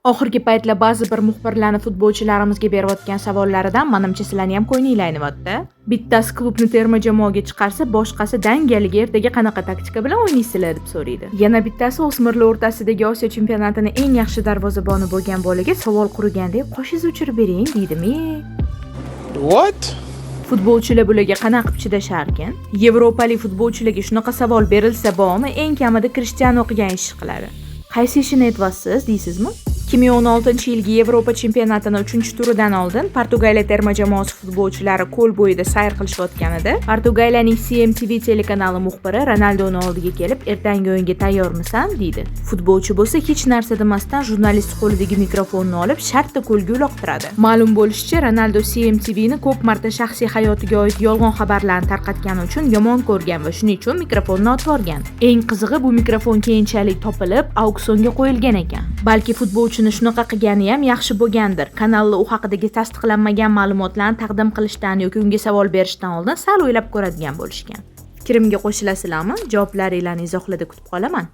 Oxirgi paytlar ba'zi bir muxbirlarni futbolchilarimizga berayotgan savollaridan menimcha sizlarni ham ko'nginglar aynyapti. Bittasi klubni terma jamoaga chiqarsa, boshqasi dangaliga ertaga qanaqa taktika bilan o'ynaysizlar deb so'raydi. Yana bittasi o'smirlar o'rtasidagi Osiyo chempionatining eng yaxshi darvozaboni bo'lgan bolaga savol qurganda qoshingizni uchirib bering deydimi? What? Futbolchilar bularga qanaqa qilib chidasharkan? Yevropalik futbolchilarga shunaqa savol berilsa bormi, eng kamida Cristiano qilgan ish qiladi. Qaysi ishini aytyapsiz deysizmi? 2016-yilgi Yevropa chempionatining 3-turidan oldin Portugaliya terma jamoasi futbolchilari ko'l bo'yida sayr qilishayotganida, Portugaliyaning CMTV telekanali muxbiri Ronaldoni oldiga kelib, "Ertangi o'yinga tayyormisan?" deydi. Futbolchi bo'lsa hech narsa demasdan jurnalist qo'lidagi mikrofonni olib, shartta ko'lga uloqtiradi. Ma'lum bo'lishicha, Ronaldo CMTVni ko'p marta shaxsiy hayotiga oid yolg'on xabarlarni tarqatgani uchun yomon ko'rgan va shuning uchun mikrofonni otib yuborgan. Eng qizig'i, bu mikrofon keyinchalik topilib, auksionga qo'yilgan ekan. Balki futbolchini shunaqa qilgani ham yaxshi bo'lgandir. Kanalda u haqidagi tasdiqlanmagan ma'lumotlarni taqdim qilishdan yoki unga savol berishdan oldin sal o'ylab ko'radigan bo'lishgan. Fikrimga qo'shilasizlarmi? Javoblaringizni izohlarda kutib qolaman.